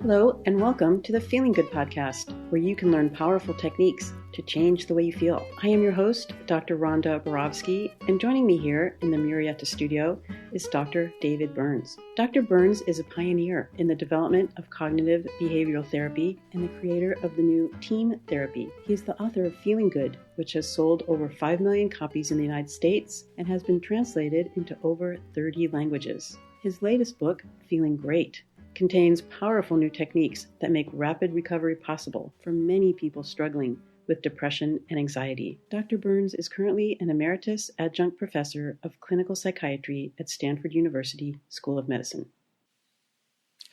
Hello, and welcome to the Feeling Good podcast, where you can learn powerful techniques to change the way you feel. I am your host, Dr. Rhonda Borowski, and joining me here in the Murrieta studio is Dr. David Burns. Dr. Burns is a pioneer in the development of cognitive behavioral therapy and the creator of the new TEAM therapy. He is the author of Feeling Good, which has sold over 5 million copies in the United States and has been translated into over 30 languages. His latest book, Feeling Great, contains powerful new techniques that make rapid recovery possible for many people struggling with depression and anxiety. Dr. Burns is currently an emeritus adjunct professor of clinical psychiatry at Stanford University School of Medicine.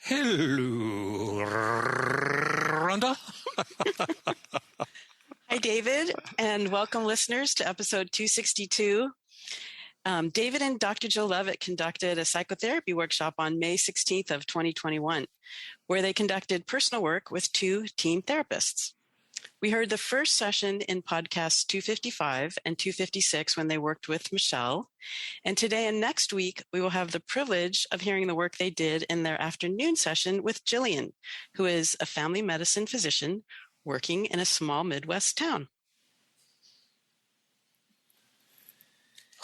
Hello, Rhonda. Hi, David, and welcome listeners to episode 262. David and Dr. Jill Levitt conducted a psychotherapy workshop on May 16th of 2021, where they conducted personal work with two team therapists. We heard the first session in podcasts 255 and 256 when they worked with Michelle. And today and next week, we will have the privilege of hearing the work they did in their afternoon session with Jillian, who is a family medicine physician working in a small Midwest town.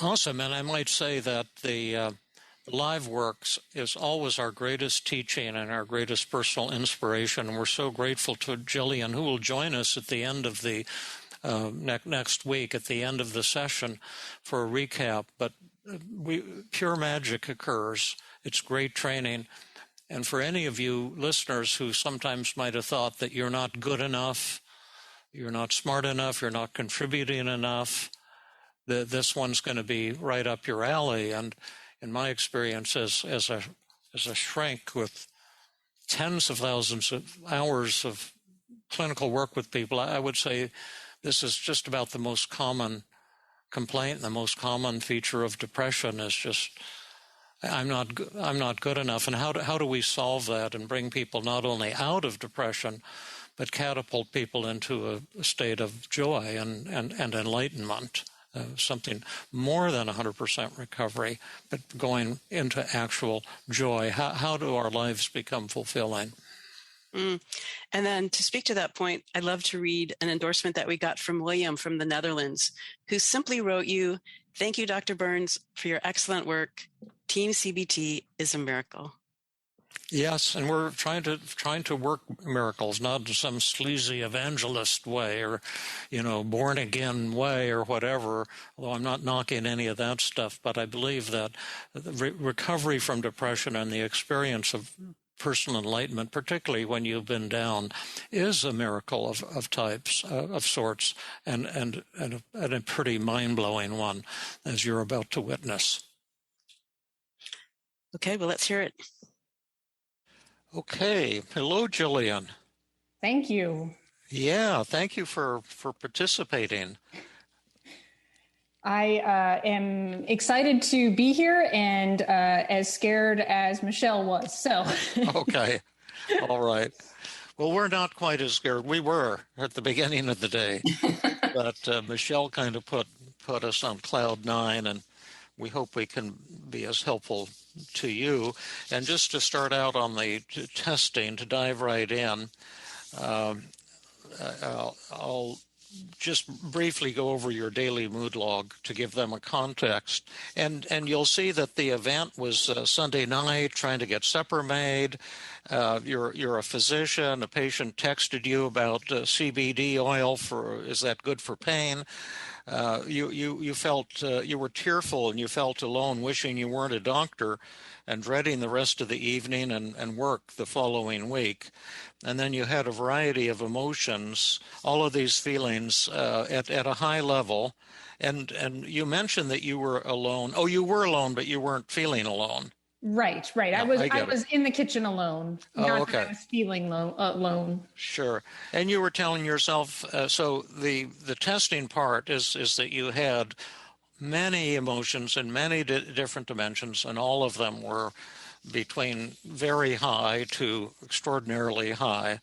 Awesome, and I might say that the live works is always our greatest teaching and our greatest personal inspiration. And we're so grateful to Jillian, who will join us at the end of the next week, at the end of the session, for a recap. But pure magic occurs. It's great training. And for any of you listeners who sometimes might have thought that you're not good enough, you're not smart enough, you're not contributing enough, this one's going to be right up your alley. And in my experience as a shrink with tens of thousands of hours of clinical work with people, I would say this is just about the most common complaint, the most common feature of depression is just, I'm not good enough. And how do we solve that and bring people not only out of depression, but catapult people into a state of joy and enlightenment? Something more than 100% recovery, but going into actual joy. How do our lives become fulfilling? And then to speak to that point, I'd love to read an endorsement that we got from William from the Netherlands, who simply wrote you, "Thank you, Dr. Burns, for your excellent work. TEAM-CBT is a miracle." Yes, and we're trying to work miracles, not in some sleazy evangelist way or, born again way or whatever. Although I'm not knocking any of that stuff, but I believe that the recovery from depression and the experience of personal enlightenment, particularly when you've been down, is a miracle of types, of sorts, and a pretty mind-blowing one, as you're about to witness. Okay, well, let's hear it. Okay. Hello, Jillian. Thank you. Yeah, thank you for participating. I am excited to be here and as scared as Michelle was. So. Okay. All right. Well, we're not quite as scared. We were at the beginning of the day, but Michelle kind of put us on cloud nine, and we hope we can be as helpful to you. And just to start out on the testing, to dive right in, I'll just briefly go over your daily mood log to give them a context. And you'll see that the event was Sunday night, trying to get supper made. You're a physician. A patient texted you about CBD oil is that good for pain? You felt you were tearful and you felt alone, wishing you weren't a doctor and dreading the rest of the evening and work the following week. And then you had a variety of emotions, all of these feelings at a high level. And you mentioned that you were alone. Oh, you were alone, but you weren't feeling alone. Right. No, I was in the kitchen alone. Not that I was feeling alone. Sure. And you were telling yourself, so the testing part is that you had many emotions in many different dimensions, and all of them were between very high to extraordinarily high.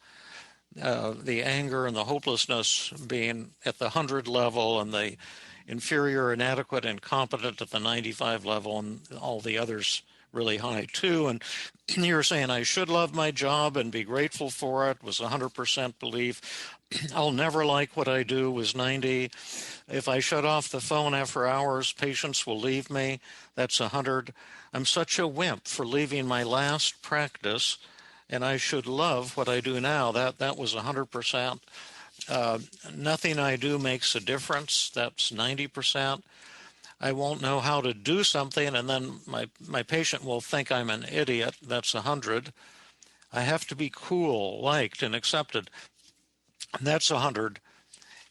The anger and the hopelessness being at the 100 level, and the inferior, inadequate, incompetent at the 95 level, and all the others really high too. And you were saying I should love my job and be grateful for it was 100% belief. I'll never like what I do was 90. If I shut off the phone after hours, patients will leave me. That's 100. I'm such a wimp for leaving my last practice, and I should love what I do now. That was 100%. Nothing I do makes a difference. That's 90%. I won't know how to do something, and then my patient will think I'm an idiot. That's 100. I have to be cool, liked, and accepted. That's 100.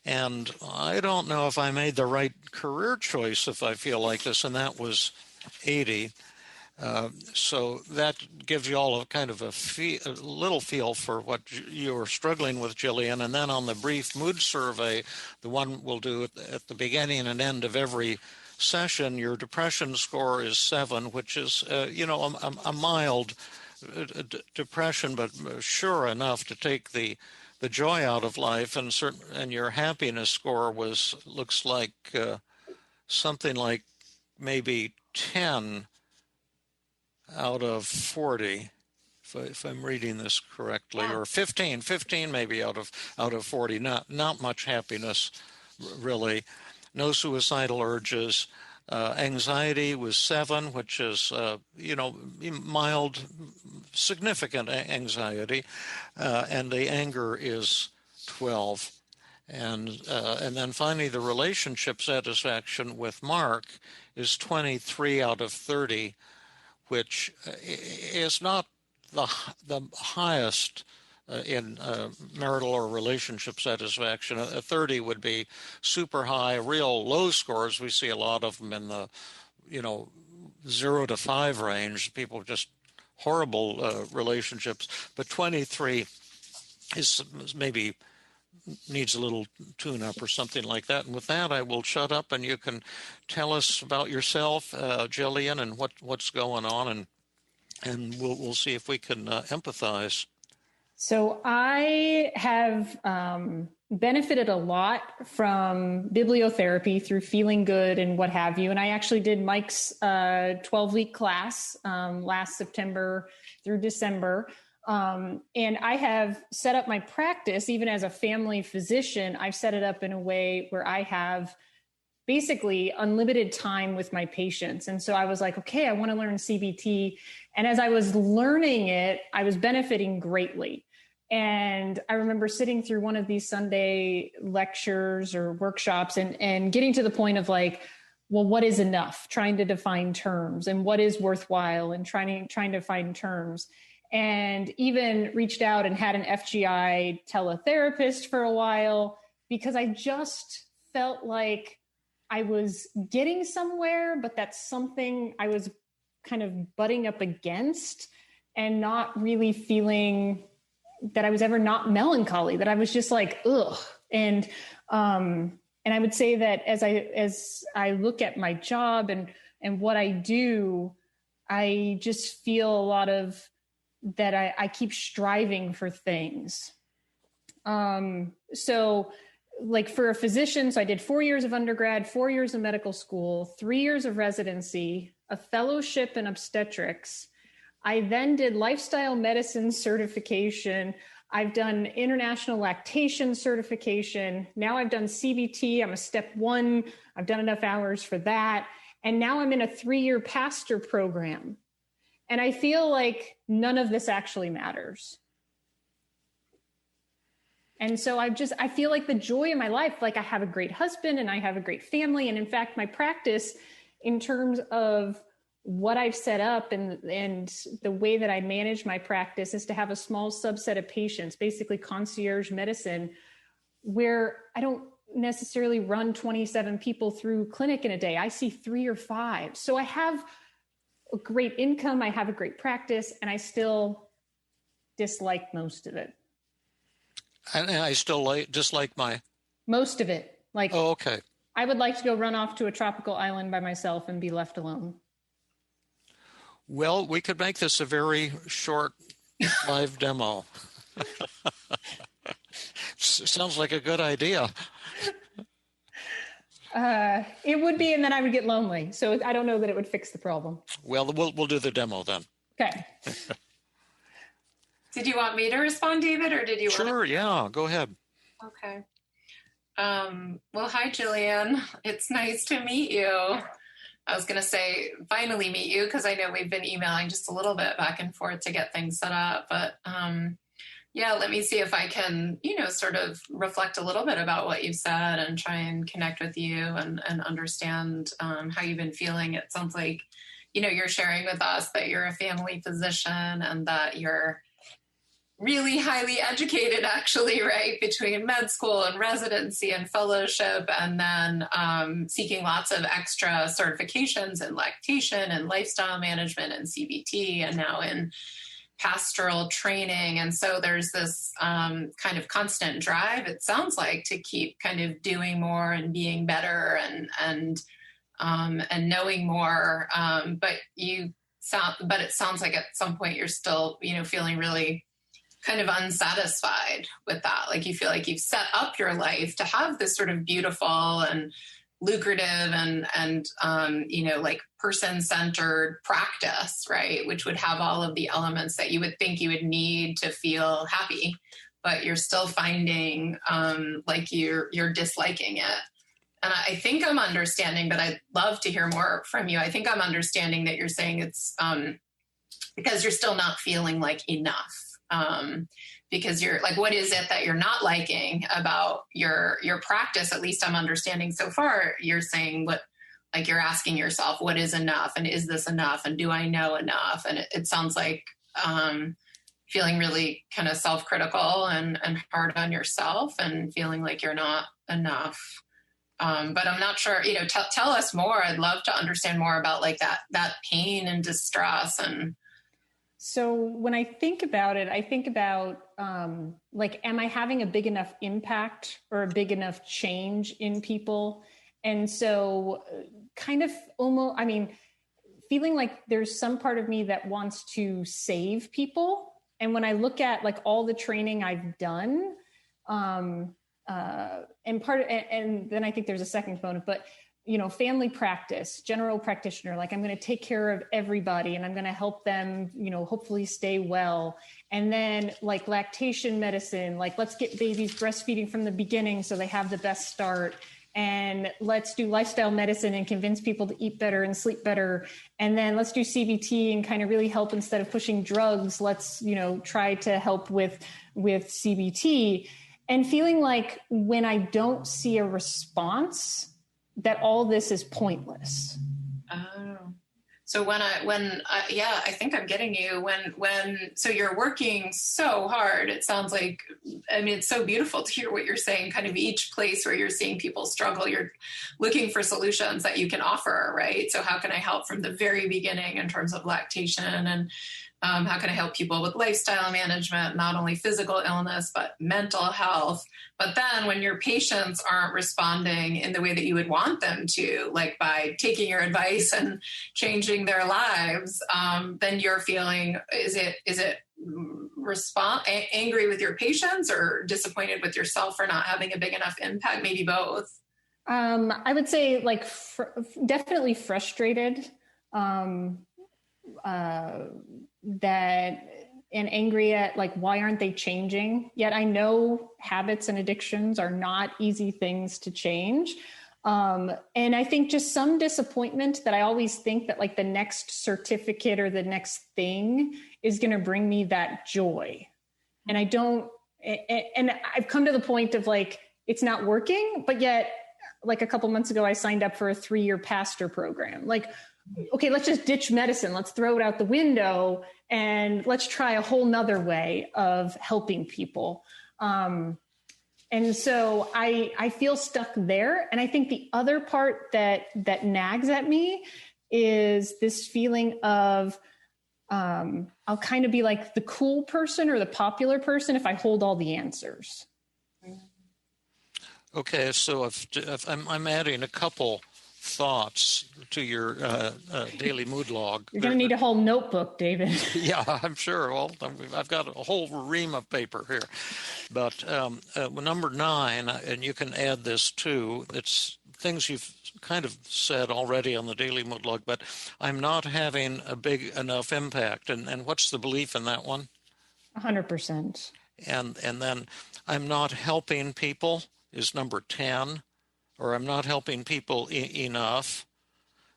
And I don't know if I made the right career choice if I feel like this, and that was 80. So that gives you all a kind of a little feel for what you're struggling with, Jillian. And then on the brief mood survey, the one we'll do at the beginning and end of every session, your depression score is 7, which is, a mild depression, but sure enough to take the joy out of life. And your happiness score looks like something like maybe 10 out of 40, if I'm reading this correctly, or 15 maybe out of 40. Not much happiness, really. No suicidal urges. Anxiety was 7, which is mild, significant anxiety, and the anger is 12. And then finally, the relationship satisfaction with Mark is 23 out of 30, which is not the highest in marital or relationship satisfaction. A 30 would be super high. Real low scores, we see a lot of them in the 0 to 5 range. People just horrible relationships. But 23 is maybe needs a little tune-up or something like that. And with that, I will shut up, and you can tell us about yourself, Jillian, and what's going on, and we'll see if we can empathize. So I have benefited a lot from bibliotherapy through Feeling Good and what have you. And I actually did Mike's 12-week class last September through December. And I have set up my practice, even as a family physician, I've set it up in a way where I have basically unlimited time with my patients. And so I was like, okay, I want to learn CBT. And as I was learning it, I was benefiting greatly. And I remember sitting through one of these Sunday lectures or workshops and getting to the point of like, well, what is enough? Trying to define terms, and what is worthwhile, and trying to find terms. And even reached out and had an FGI teletherapist for a while, because I just felt like I was getting somewhere, but that's something I was kind of butting up against, and not really feeling that I was ever not melancholy, that I was just like, ugh. And I would say that as I look at my job and what I do, I just feel a lot of that I keep striving for things. So like for a physician, so I did 4 years of undergrad, 4 years of medical school, 3 years of residency, a fellowship in obstetrics. I then did lifestyle medicine certification. I've done international lactation certification. Now I've done CBT. I'm a step 1. I've done enough hours for that. And now I'm in a 3-year pastor program. And I feel like none of this actually matters. And so I feel like the joy in my life, like I have a great husband and I have a great family. And in fact, my practice in terms of what I've set up and the way that I manage my practice is to have a small subset of patients, basically concierge medicine, where I don't necessarily run 27 people through clinic in a day. I see 3 or 5. So I have a great income. I have a great practice, and I still dislike most of it. And I still dislike most of it. Like, oh, okay. I would like to go run off to a tropical island by myself and be left alone. Well, we could make this a very short live demo. Sounds like a good idea. It would be, and then I would get lonely. So I don't know that it would fix the problem. Well, we'll do the demo then. Okay. Did you want me to respond, David, or did you Sure, yeah, go ahead. Okay. Well, hi, Jillian. It's nice to meet you. I was going to say finally meet you because I know we've been emailing just a little bit back and forth to get things set up. But yeah, let me see if I can, sort of reflect a little bit about what you've said and try and connect with you and understand how you've been feeling. It sounds like, you're sharing with us that you're a family physician and that you're really highly educated, actually, right, between med school and residency and fellowship, and then seeking lots of extra certifications in lactation and lifestyle management and CBT, and now in pastoral training. And so there's this kind of constant drive, it sounds like, to keep kind of doing more and being better and knowing more. But it sounds like at some point you're still, feeling really kind of unsatisfied with that. Like you feel like you've set up your life to have this sort of beautiful and lucrative and like person-centered practice, right? Which would have all of the elements that you would think you would need to feel happy, but you're still finding like you're disliking it. And I think I'm understanding, but I'd love to hear more from you. I think I'm understanding that you're saying it's because you're still not feeling like enough. Because you're like, what is it that you're not liking about your practice? At least I'm understanding so far, you're saying you're asking yourself, what is enough? And is this enough? And do I know enough? And it sounds like feeling really kind of self-critical and hard on yourself and feeling like you're not enough. But I'm not sure, tell us more. I'd love to understand more about like that pain and distress. And so when I think about it, I think about am I having a big enough impact or a big enough change in people? And so kind of feeling like there's some part of me that wants to save people. And when I look at like all the training I've done, and then I think there's a second component, but family practice, general practitioner, like I'm going to take care of everybody and I'm going to help them, hopefully stay well. And then like lactation medicine, like let's get babies breastfeeding from the beginning so they have the best start. And let's do lifestyle medicine and convince people to eat better and sleep better. And then let's do CBT and kind of really help instead of pushing drugs. Let's, try to help with CBT, and feeling like when I don't see a response, that all this is pointless. Oh, so I think I'm getting you so you're working so hard. It sounds like, it's so beautiful to hear what you're saying, kind of each place where you're seeing people struggle, you're looking for solutions that you can offer, right? So how can I help from the very beginning in terms of lactation, and how can I help people with lifestyle management, not only physical illness, but mental health? But then when your patients aren't responding in the way that you would want them to, like by taking your advice and changing their lives, then you're feeling, is it angry with your patients or disappointed with yourself for not having a big enough impact? Maybe both. I would say like definitely frustrated. And angry at like, why aren't they changing? Yet I know habits and addictions are not easy things to change. And I think just some disappointment that I always think that like the next certificate or the next thing is going to bring me that joy. And and I've come to the point of like, it's not working, but yet like a couple months ago, I signed up for a 3-year pastor program. Like, okay, let's just ditch medicine. Let's throw it out the window and let's try a whole nother way of helping people. And so I feel stuck there. And I think the other part that nags at me is this feeling of, I'll kind of be like the cool person or the popular person if I hold all the answers. Okay, so if I'm adding a couple thoughts to your daily mood log. You're going to need a whole notebook, David. Yeah, I'm sure. Well, I've got a whole ream of paper here. But number 9, and you can add this too, it's things you've kind of said already on the daily mood log, but I'm not having a big enough impact. And what's the belief in that one? 100%. And then I'm not helping people is number 10, or I'm not helping people enough.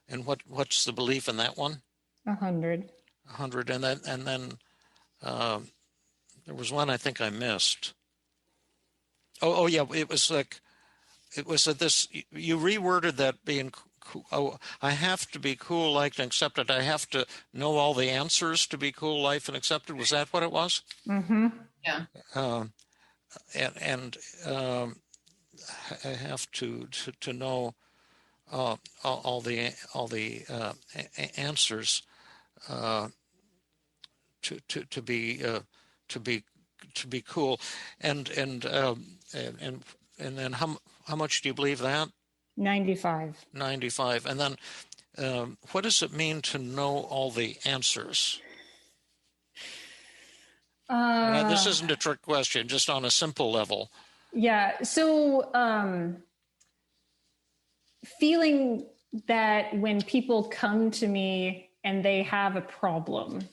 And what's the belief in that one? 100. 100. And then there was one I think I missed. Oh yeah, it was that this, you reworded that being, I have to be cool, liked, and accepted. I have to know all the answers to be cool, liked, and accepted. Was that what it was? Mm-hmm. Yeah. And I have to know all the answers to be cool, and then how much do you believe that? 95. 95. And then what does it mean to know all the answers? Now, this isn't a trick question, just on a simple level. Yeah. So feeling that when people come to me and they have a problem,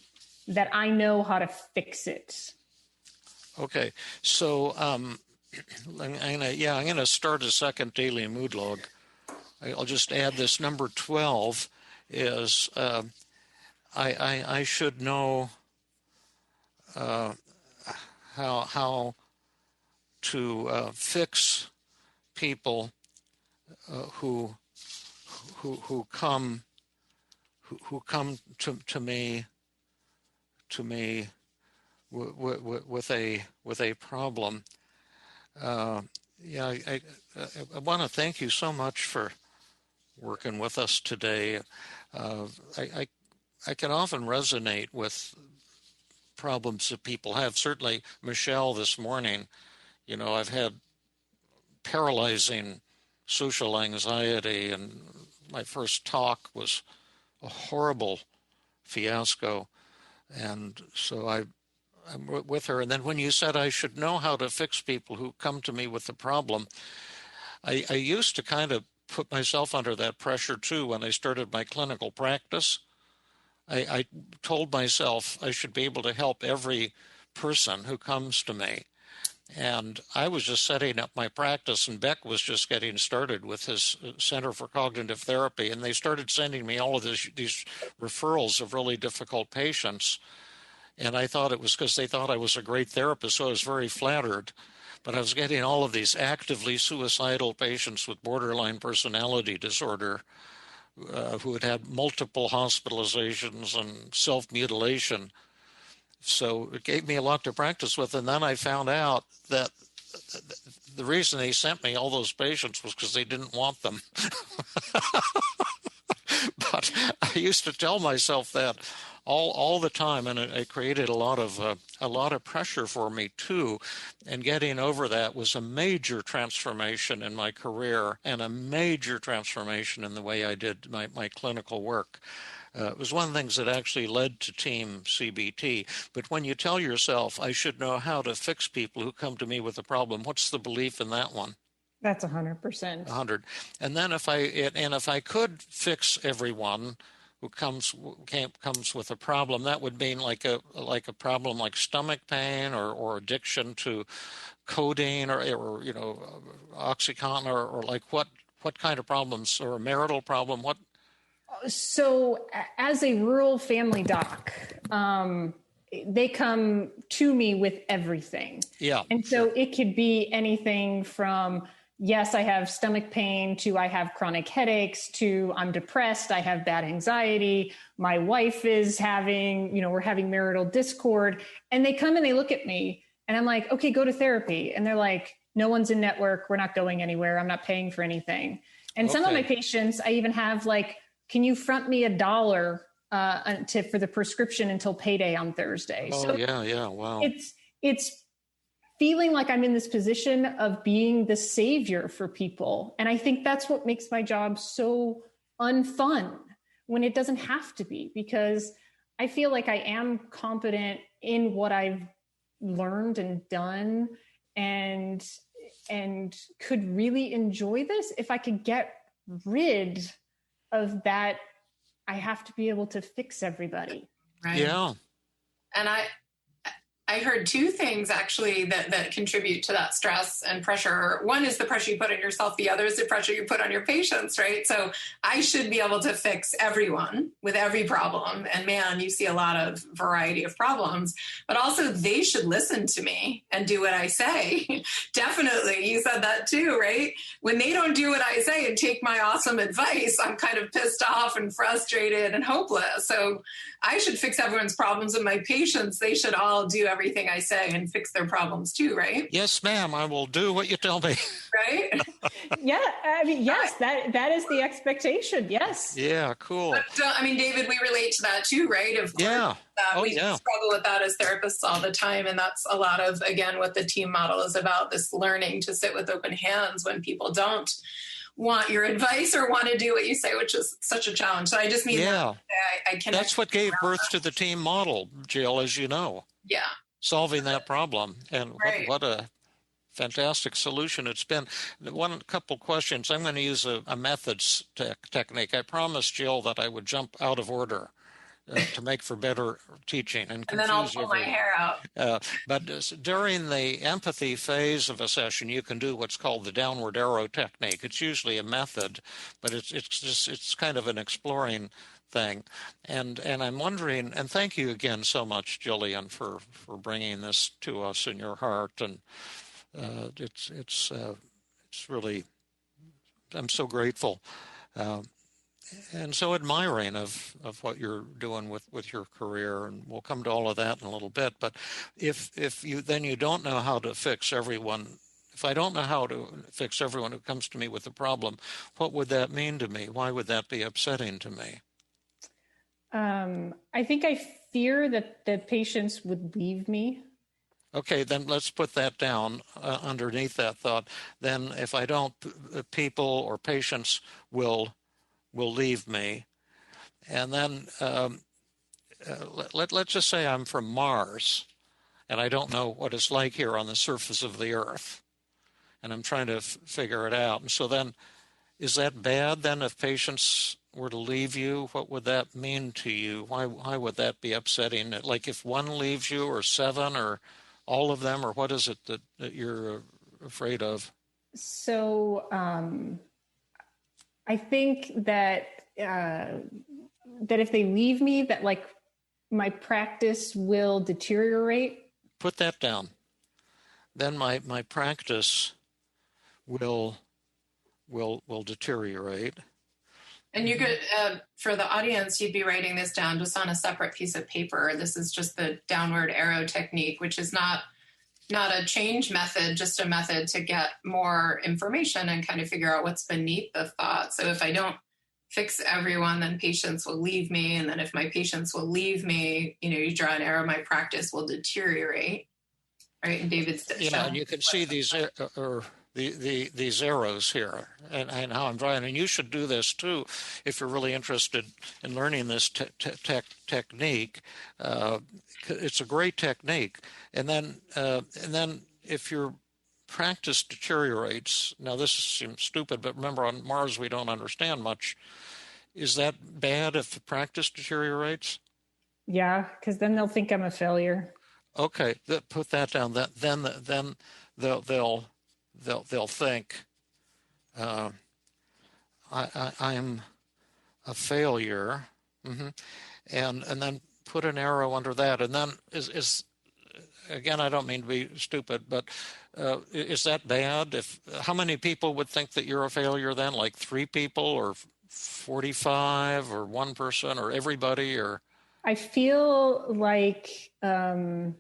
that I know how to fix it. Okay. So I'm gonna start a second daily mood log. I'll just add this number 12 is I should know how to fix people who come to me with a problem. I want to thank you so much for working with us today. I can often resonate with problems that people have. Certainly, Michelle, this morning, I've had paralyzing social anxiety, and my first talk was a horrible fiasco. And so I'm with her. And then when you said I should know how to fix people who come to me with a problem, I used to kind of put myself under that pressure too when I started my clinical practice. I told myself I should be able to help every person who comes to me. And I was just setting up my practice, and Beck was just getting started with his Center for Cognitive Therapy, and they started sending me all of these referrals of really difficult patients. And I thought it was because they thought I was a great therapist, so I was very flattered. But I was getting all of these actively suicidal patients with borderline personality disorder who had had multiple hospitalizations and self-mutilation. So it gave me a lot to practice with. And then I found out that the reason they sent me all those patients was because they didn't want them. But I used to tell myself that all the time, and it created a lot of pressure for me too. And getting over that was a major transformation in my career and a major transformation in the way I did my clinical work. It was one of the things that actually led to TEAM-CBT. But when you tell yourself, I should know how to fix people who come to me with a problem, what's the belief in that one? That's 100%. 100. And then if I could fix everyone who comes with a problem, that would mean like a problem like stomach pain or addiction to codeine or OxyContin or like what kind of problems, or a marital problem? What? So as a rural family doc, they come to me with everything. Yeah. And so it could be anything from, yes, I have stomach pain, to I have chronic headaches, to I'm depressed, I have bad anxiety, my wife is having, we're having marital discord. And they come and they look at me and I'm like, okay, go to therapy. And they're like, no one's in network. We're not going anywhere. I'm not paying for anything. And some of my patients, I even have like, can you front me $1 for the prescription until payday on Thursday? Oh, so yeah. Wow. It's feeling like I'm in this position of being the savior for people. And I think that's what makes my job so unfun when it doesn't have to be, because I feel like I am competent in what I've learned and done, and could really enjoy this if I could get rid of that. I have to be able to fix everybody. Right. Yeah. And I heard two things actually that contribute to that stress and pressure. One is the pressure you put on yourself. The other is the pressure you put on your patients, right? So I should be able to fix everyone with every problem. And man, you see a lot of variety of problems, but also they should listen to me and do what I say. Definitely. You said that too, right? When they don't do what I say and take my awesome advice, I'm kind of pissed off and frustrated and hopeless. So I should fix everyone's problems, and my patients, they should all do everything I say and fix their problems too, right? Yes, ma'am, I will do what you tell me. Right? Yeah, I mean, yes, that is the expectation. Yes. Yeah, cool. But, I mean, David, we relate to that too, right? Of course, Yeah. we struggle with that as therapists all the time. And that's a lot of, again, what the team model is about, this learning to sit with open hands when people don't want your advice or want to do what you say, which is such a challenge. So I just mean that I can. That's what gave birth to the team model, Jill, as you know. Yeah. Solving that problem. And Right. what a fantastic solution it's been. One couple questions. I'm going to use a methods technique. I promised Jill that I would jump out of order to make for better teaching and then I'll pull my hair out. But during the empathy phase of a session, you can do what's called the downward arrow technique. It's usually a method, but it's kind of an exploring thing. And I'm wondering, and thank you again so much, Jillian, for bringing this to us in your heart. And it's really, I'm so grateful. And so admiring of what you're doing with your career, and we'll come to all of that in a little bit. But if you don't know how to fix everyone, if I don't know how to fix everyone who comes to me with a problem, what would that mean to me? Why would that be upsetting to me? I think I fear that the patients would leave me. Okay, then let's put that down underneath that thought. Then if I don't, people or patients will leave me. And then let's just say I'm from Mars and I don't know what it's like here on the surface of the Earth, and I'm trying to figure it out. And so then, is that bad then if patients were to leave you? What would that mean to you? Why would that be upsetting? Like if one leaves you, or seven, or all of them, or what is it that you're afraid of? So I think that that if they leave me, that like my practice will deteriorate. Put that down. Then my practice will deteriorate. And you could, for the audience, you'd be writing this down just on a separate piece of paper. This is just the downward arrow technique, which is not a change method, just a method to get more information and kind of figure out what's beneath the thought. So if I don't fix everyone, then patients will leave me. And then if my patients will leave me, you draw an arrow, my practice will deteriorate. Right? And David's and you can see these these arrows here, and how I'm drawing. And you should do this too if you're really interested in learning this technique. It's a great technique. And then if your practice deteriorates, now this seems stupid, but remember on Mars we don't understand much. Is that bad if the practice deteriorates? Yeah, because then they'll think I'm a failure. Okay, put that down. Then they'll think I'm a failure, and then put an arrow under that. And then is again, I don't mean to be stupid, but is that bad? How many people would think that you're a failure then? Like 3 people, or 45, or 1 person, or everybody, or? I feel like the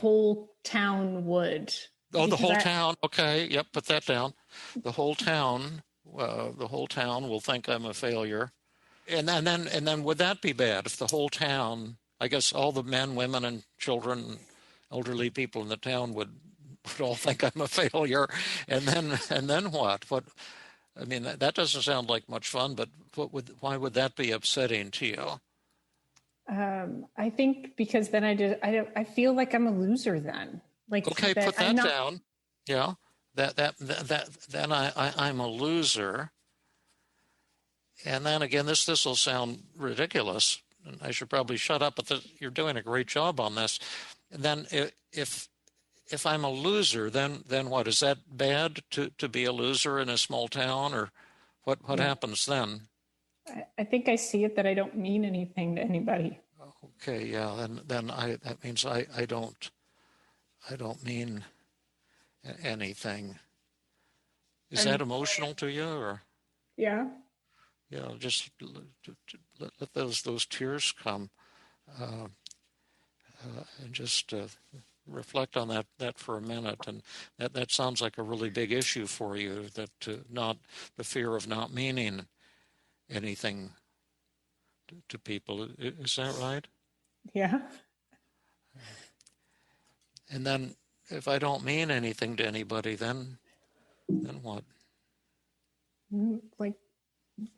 whole town would. Oh, the whole town. Okay. Yep. Put that down. The whole town will think I'm a failure. And then would that be bad if the whole town, I guess all the men, women, and children, elderly people in the town would all think I'm a failure. And then what? What? I mean, that doesn't sound like much fun, but why would that be upsetting to you? I think because then I feel like I'm a loser then. Like, okay, put that down. Yeah. then I'm a loser. And then again, this will sound ridiculous, and I should probably shut up, but you're doing a great job on this. And then if I'm a loser, then what? Is that bad to be a loser in a small town, or what happens then? I think I see it that I don't mean anything to anybody. Okay, yeah, then that means I don't mean anything. Is that emotional to you, or? Yeah. Yeah, just let those tears come, and just reflect on that for a minute. And that sounds like a really big issue for you. That not the fear of not meaning anything to people. Is that right? Yeah. And then if I don't mean anything to anybody, then what? Like,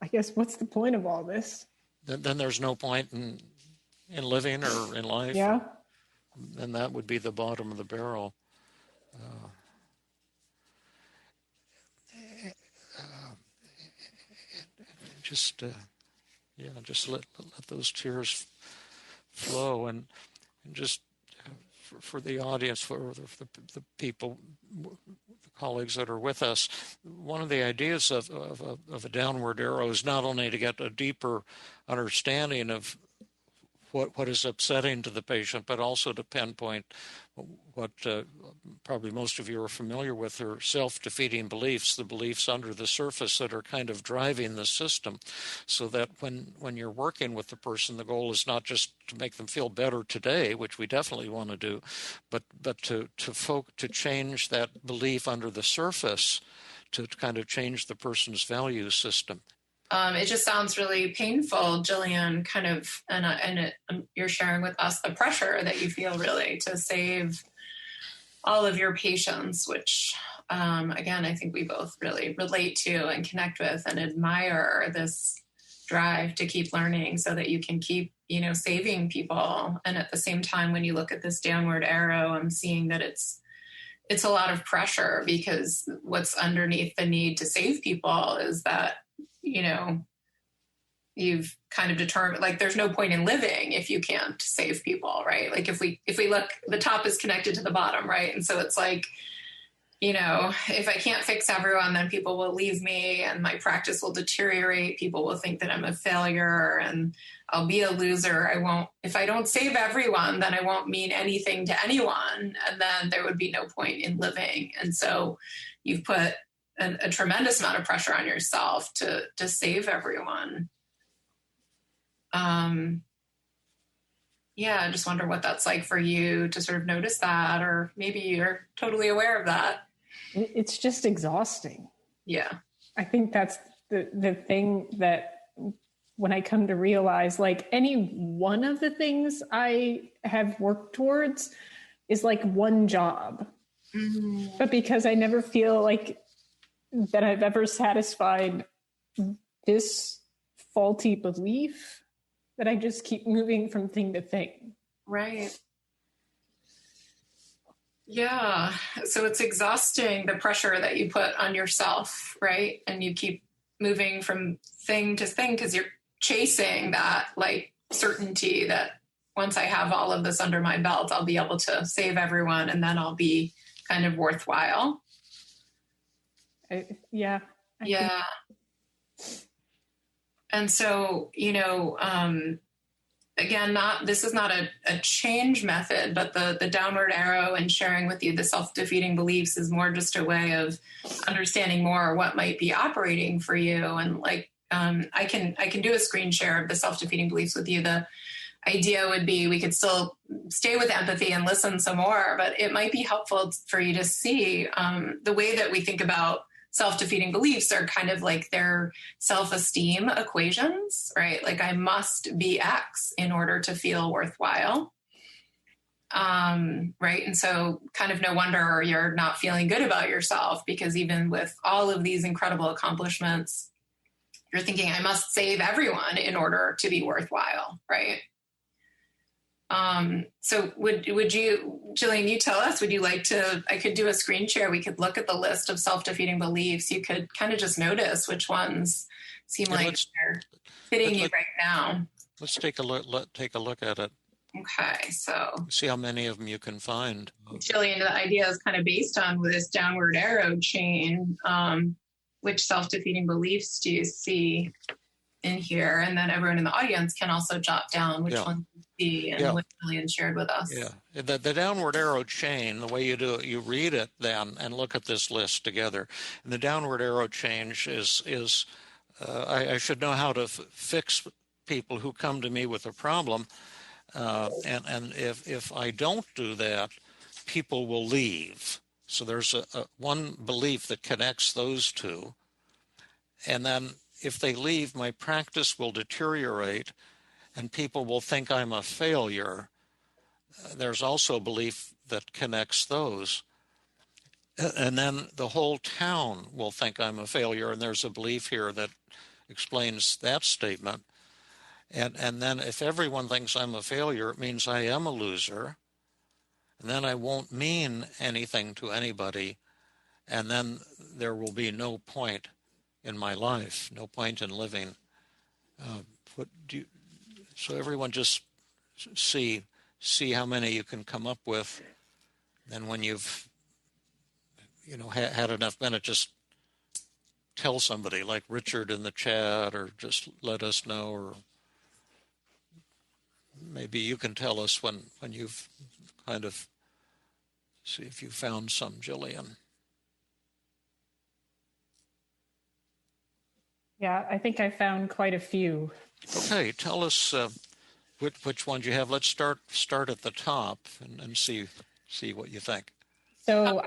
I guess what's the point of all this? Then there's no point in living or in life. Yeah. And that would be the bottom of the barrel. Just let those tears flow, and just for the audience, for the people, the colleagues that are with us, one of the ideas of a downward arrow is not only to get a deeper understanding of what is upsetting to the patient, but also to pinpoint what probably most of you are familiar with are self-defeating beliefs, the beliefs under the surface that are kind of driving the system, so that when you're working with the person, the goal is not just to make them feel better today, which we definitely want to do, but to change that belief under the surface, to kind of change the person's value system. It just sounds really painful, Jillian, kind of, and you're sharing with us the pressure that you feel really to save all of your patients, which, again, I think we both really relate to and connect with and admire this drive to keep learning so that you can keep, saving people. And at the same time, when you look at this downward arrow, I'm seeing that it's a lot of pressure, because what's underneath the need to save people is that, you've kind of determined, like, there's no point in living if you can't save people, right? Like if we look, the top is connected to the bottom, right? And so it's like, if I can't fix everyone, then people will leave me and my practice will deteriorate. People will think that I'm a failure and I'll be a loser. If I don't save everyone, then I won't mean anything to anyone. And then there would be no point in living. And so you've put a tremendous amount of pressure on yourself to save everyone. I just wonder what that's like for you to sort of notice that, or maybe you're totally aware of that. It's just exhausting. Yeah. I think that's the thing that when I come to realize, like, any one of the things I have worked towards is like one job. Mm-hmm. But because I never feel like that I've ever satisfied this faulty belief, that I just keep moving from thing to thing. Right. Yeah. So it's exhausting, the pressure that you put on yourself, right? And you keep moving from thing to thing because you're chasing that, like, certainty that once I have all of this under my belt, I'll be able to save everyone and then I'll be kind of worthwhile. Yeah. And so, again, this is not a change method, but the downward arrow and sharing with you the self-defeating beliefs is more just a way of understanding more what might be operating for you. And like, I can do a screen share of the self-defeating beliefs with you. The idea would be we could still stay with empathy and listen some more, but it might be helpful for you to see the way that we think about self-defeating beliefs are kind of like their self-esteem equations, right? Like, I must be X in order to feel worthwhile. Right. And so kind of no wonder you're not feeling good about yourself, because even with all of these incredible accomplishments, you're thinking, I must save everyone in order to be worthwhile. Right. So would you, Jillian, you tell us, would you like to, I could do a screen share. We could look at the list of self-defeating beliefs. You could kind of just notice which ones seem like they're fitting you right now. Let's take a look at it. Okay, so see how many of them you can find. Jillian, the idea is kind of based on this downward arrow chain. Which self-defeating beliefs do you see in here? And then everyone in the audience can also jot down which ones you see and what Jillian shared with us. Yeah, the downward arrow chain, the way you do it, you read it then and look at this list together. And the downward arrow chain is I should know how to fix people who come to me with a problem. And if I don't do that, people will leave. So there's one belief that connects those two. And then if they leave, my practice will deteriorate and people will think I'm a failure. There's also a belief that connects those. And then the whole town will think I'm a failure. And there's a belief here that explains that statement. And then if everyone thinks I'm a failure, it means I am a loser. And then I won't mean anything to anybody. And then there will be no point in my life, no point in living. So everyone just see how many you can come up with. Then when you've had enough minutes, just tell somebody like Richard in the chat, or just let us know, or maybe you can tell us when you've kind of see if you found some, Jillian. Yeah, I think I found quite a few. Okay, tell us which ones you have. Let's start at the top and see what you think. So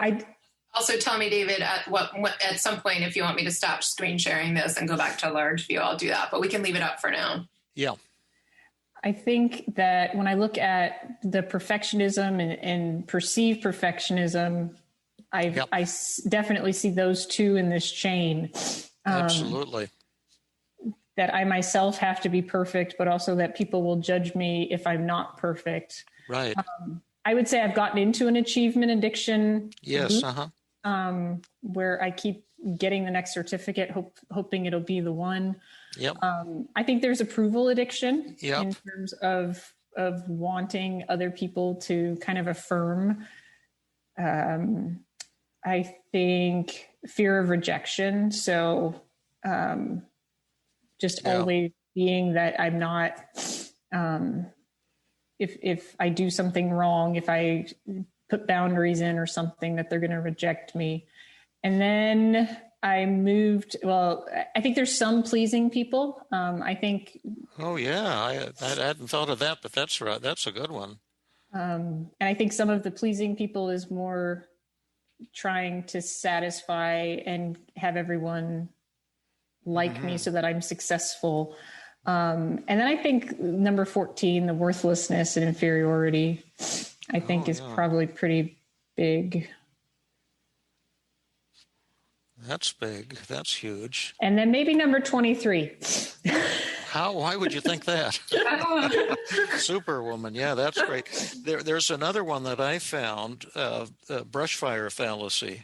also tell me, David, at some point, if you want me to stop screen sharing this and go back to large view, I'll do that. But we can leave it up for now. Yeah. I think that when I look at the perfectionism and perceived perfectionism, I definitely see those two in this chain. Absolutely. That I myself have to be perfect, but also that people will judge me if I'm not perfect. Right. I would say I've gotten into an achievement addiction. Yes. Where I keep getting the next certificate, hoping it'll be the one. Yep. I think there's approval addiction in terms of wanting other people to kind of affirm. I think fear of rejection. So just always being that I'm not, if I do something wrong, if I put boundaries in or something, that they're going to reject me. And then I think there's some pleasing people. I think. Oh yeah, I hadn't thought of that, but that's right. That's a good one. And I think some of the pleasing people is more trying to satisfy and have everyone like me so that I'm successful. And then I think number 14, the worthlessness and inferiority, I think is probably pretty big. That's big. That's huge. And then maybe number 23. Why would you think that? Superwoman. Yeah, that's great. There's another one that I found, brush fire fallacy.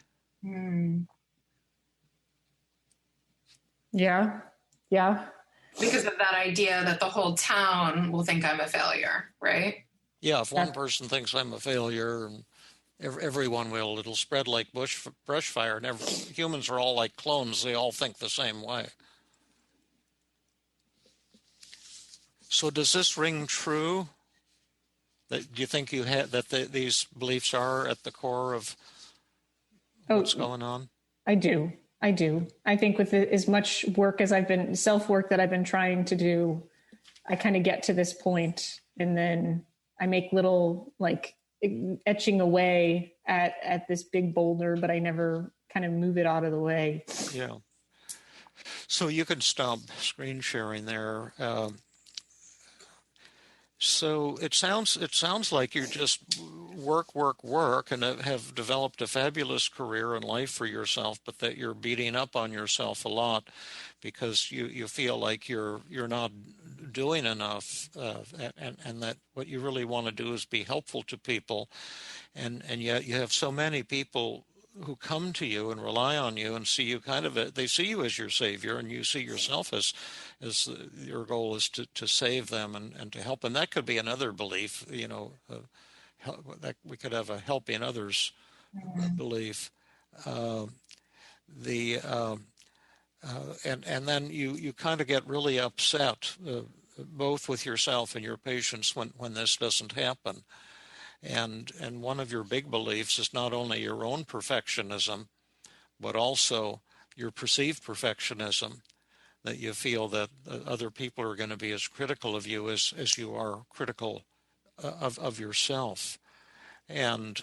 Yeah. Because of that idea that the whole town will think I'm a failure, right? Yeah, if one person thinks I'm a failure, and everyone will, it'll spread like brush fire. And humans are all like clones. They all think the same way. So does this ring true? Do you think these beliefs are at the core of what's going on? I do. I think with as much work as self-work that I've been trying to do, I kind of get to this point and then I make little etching away at this big boulder, but I never kind of move it out of the way. Yeah. So you can stop screen sharing there. So it sounds like you just work, and have developed a fabulous career and life for yourself, but that you're beating up on yourself a lot because you feel like you're not doing enough, and that what you really want to do is be helpful to people, and yet you have so many people who come to you and rely on you and see you they see you as your savior, and you see yourself as your goal is to save them and to help them. That could be another belief, that we could have a helping others belief. And then you kind of get really upset, both with yourself and your patients when this doesn't happen. And one of your big beliefs is not only your own perfectionism, but also your perceived perfectionism, that you feel that other people are going to be as critical of you as you are critical of yourself. And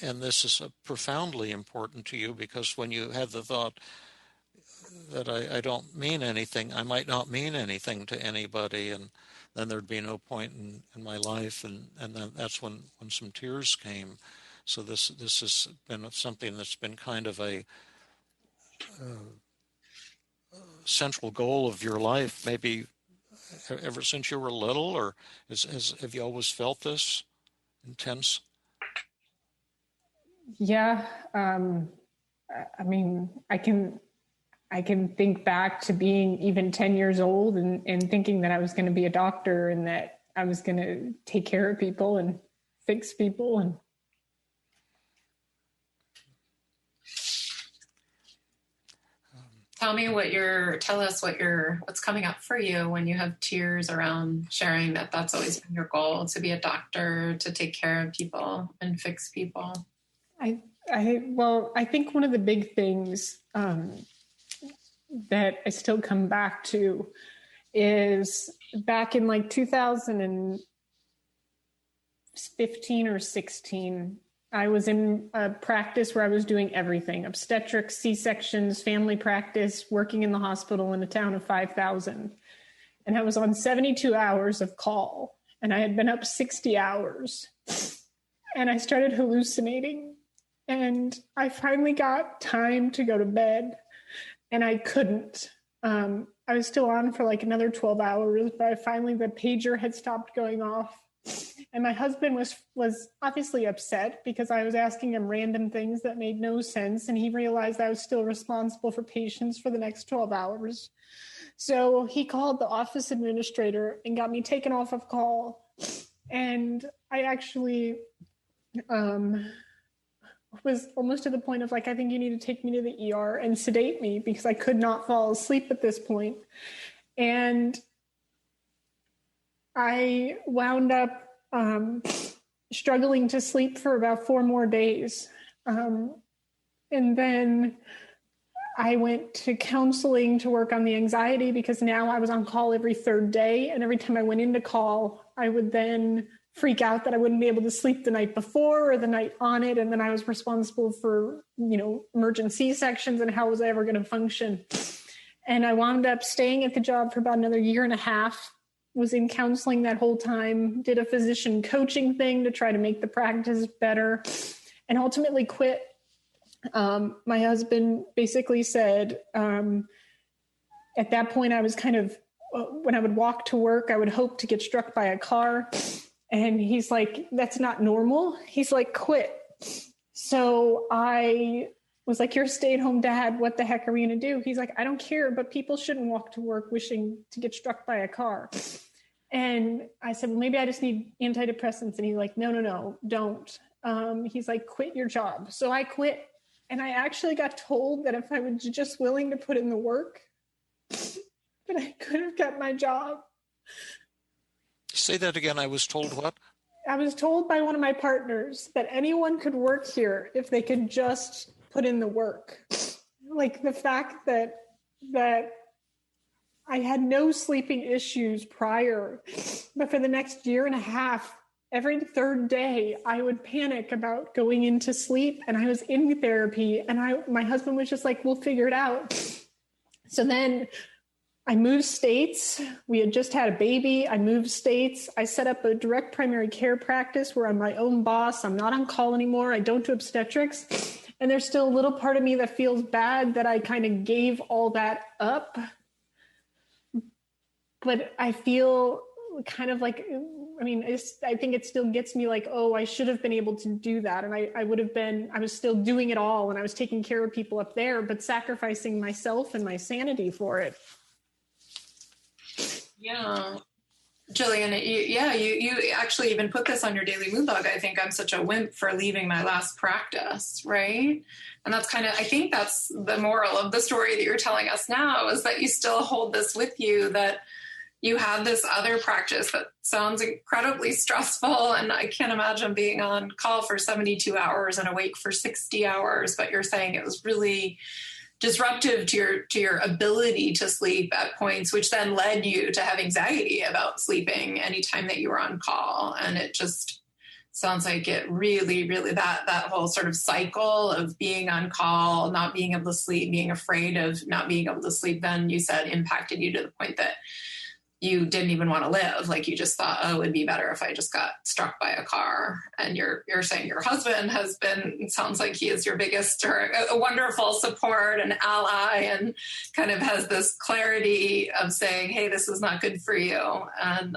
this is profoundly important to you, because when you had the thought that I don't mean anything, I might not mean anything to anybody, and then there'd be no point in my life, and then that's when some tears came. So this has been something that's been kind of a central goal of your life, maybe ever since you were little, or have you always felt this intense? Yeah. I mean, I can think back to being even 10 years old and thinking that I was going to be a doctor and that I was going to take care of people and fix people. And tell us what's coming up for you when you have tears around sharing that's always been your goal, to be a doctor, to take care of people and fix people. I think one of the big things that I still come back to is back in like 2015 or 16, I was in a practice where I was doing everything: obstetrics, C-sections, family practice, working in the hospital in a town of 5,000. And I was on 72 hours of call, and I had been up 60 hours, and I started hallucinating, and I finally got time to go to bed, and I couldn't. I was still on for like another 12 hours, but finally the pager had stopped going off. And my husband was obviously upset because I was asking him random things that made no sense. And he realized I was still responsible for patients for the next 12 hours. So he called the office administrator and got me taken off of call. And I actually was almost to the point of like, I think you need to take me to the ER and sedate me because I could not fall asleep at this point. And I wound up struggling to sleep for about 4 more days. And then I went to counseling to work on the anxiety, because now I was on call every 3rd day. And every time I went into call, I would then freak out that I wouldn't be able to sleep the night before or the night on it. And then I was responsible for, emergency sections, and how was I ever going to function? And I wound up staying at the job for about another 1.5 years, was in counseling that whole time, did a physician coaching thing to try to make the practice better, and ultimately quit. My husband basically said, at that point, I was kind of, when I would walk to work, I would hope to get struck by a car. And he's like, that's not normal. He's like, quit. So I was like, you're a stay-at-home dad. What the heck are we going to do? He's like, I don't care, but people shouldn't walk to work wishing to get struck by a car. And I said, well, maybe I just need antidepressants. And he's like, no, don't. He's like, quit your job. So I quit. And I actually got told that if I was just willing to put in the work, that I could have kept my job. Say that again. I was told what? I was told by one of my partners that anyone could work here if they could just put in the work. Like the fact that I had no sleeping issues prior, but for the next 1.5 years, every 3rd day, I would panic about going into sleep, and I was in therapy, and my husband was just like, we'll figure it out. So then I moved states. We had just had a baby. I moved states. I set up a direct primary care practice where I'm my own boss. I'm not on call anymore. I don't do obstetrics. And there's still a little part of me that feels bad that I kind of gave all that up. but I feel kind of like, I mean, I think it still gets me like, oh, I should have been able to do that. And I was still doing it all, and I was taking care of people up there, but sacrificing myself and my sanity for it. Yeah. Jillian, you actually even put this on your daily mood log. I think I'm such a wimp for leaving my last practice, right? And that's kind of, I think that's the moral of the story that you're telling us now, is that you still hold this with you, that you had this other practice that sounds incredibly stressful. And I can't imagine being on call for 72 hours and awake for 60 hours, but you're saying it was really disruptive to your ability to sleep at points, which then led you to have anxiety about sleeping anytime that you were on call. And it just sounds like it really, really, that whole sort of cycle of being on call, not being able to sleep, being afraid of not being able to sleep, then you said impacted you to the point that you didn't even want to live. Like you just thought, oh, it'd be better if I just got struck by a car. And you're saying your husband has been, it sounds like he is your biggest, or a wonderful support and ally, and kind of has this clarity of saying, hey, this is not good for you. And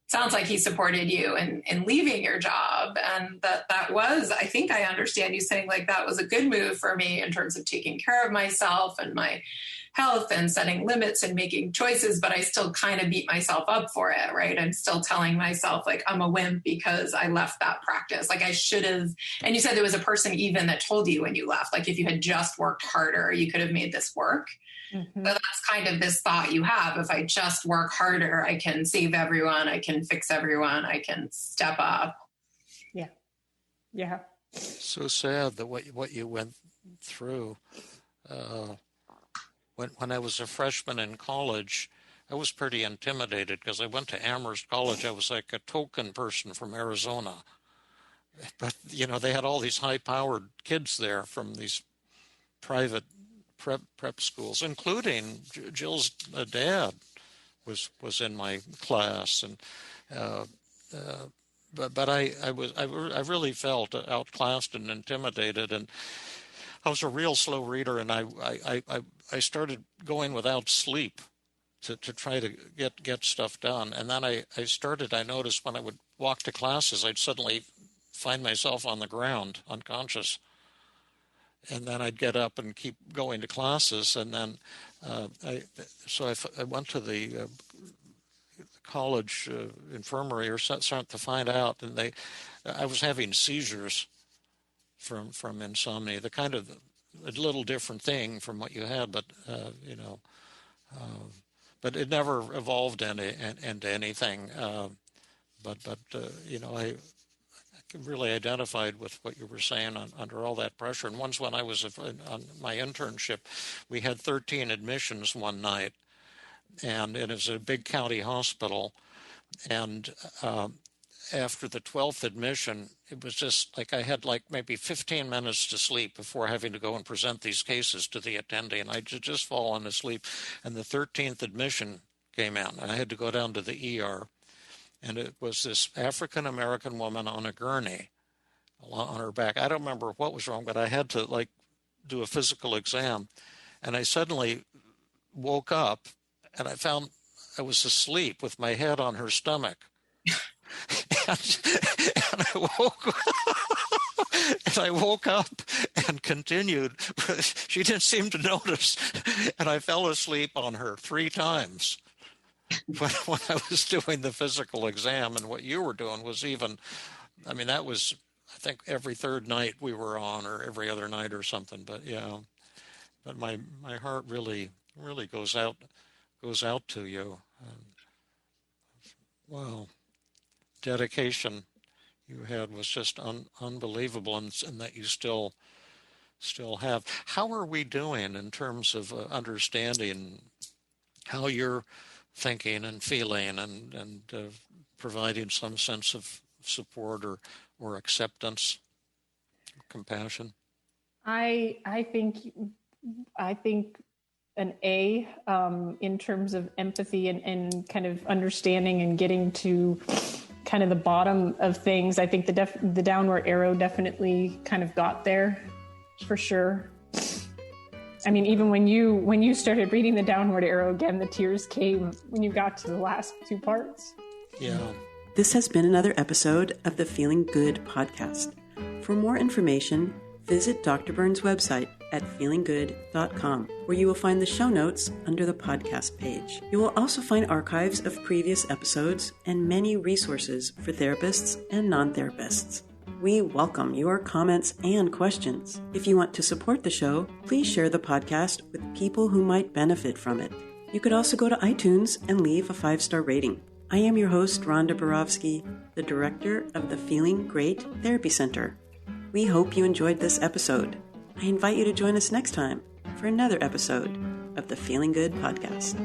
sounds like he supported you in leaving your job. And that was, I think I understand you saying like, that was a good move for me in terms of taking care of myself and my health and setting limits and making choices, but I still kind of beat myself up for it, right? I'm still telling myself like I'm a wimp because I left that practice. Like I should have, and you said there was a person even that told you when you left, like if you had just worked harder, you could have made this work. Mm-hmm. So that's kind of this thought you have. If I just work harder, I can save everyone, I can fix everyone, I can step up. Yeah. Yeah. So sad that what you went through. When I was a freshman in college, I was pretty intimidated because I went to Amherst College. I was like a token person from Arizona. But, you know, they had all these high-powered kids there from these private prep schools, including Jill's dad was in my class. And but I really felt outclassed and intimidated, and I was a real slow reader, and I started going without sleep to try to get stuff done. And then I noticed when I would walk to classes, I'd suddenly find myself on the ground, unconscious. And then I'd get up and keep going to classes. And then I went to the college infirmary or something to find out, and I was having seizures from insomnia, the kind of a little different thing from what you had, but but it never evolved into anything. But I really identified with what you were saying under all that pressure. And once when I was on my internship, we had 13 admissions one night, and it was a big county hospital, and after the 12th admission, it was just like I had like maybe 15 minutes to sleep before having to go and present these cases to the attending, and I'd just fallen asleep. And the 13th admission came out, and I had to go down to the ER. And it was this African-American woman on a gurney on her back. I don't remember what was wrong, but I had to like do a physical exam. And I suddenly woke up, and I found I was asleep with my head on her stomach. and I woke up and continued. She didn't seem to notice, and I fell asleep on her 3 times when I was doing the physical exam. And what you were doing was even, I mean, that was, I think, every 3rd night we were on, or every other night or something. But yeah, but my heart really goes out to you. Wow. Dedication you had was just unbelievable, and that you still have. How are we doing in terms of understanding how you're thinking and feeling, and providing some sense of support or acceptance, compassion? I think an A in terms of empathy and kind of understanding and getting to kind of the bottom of things. I think the downward arrow definitely kind of got there, for sure. I mean, even when you started reading the downward arrow again, the tears came when you got to the last two parts. Yeah. This has been another episode of the Feeling Good podcast. For more information, visit Dr. Burns' website at feelinggood.com, where you will find the show notes under the podcast page. You will also find archives of previous episodes and many resources for therapists and non-therapists. We welcome your comments and questions. If you want to support the show, please share the podcast with people who might benefit from it. You could also go to iTunes and leave a 5-star rating. I am your host, Rhonda Borowski, the director of the Feeling Great Therapy Center. We hope you enjoyed this episode. I invite you to join us next time for another episode of the Feeling Good podcast.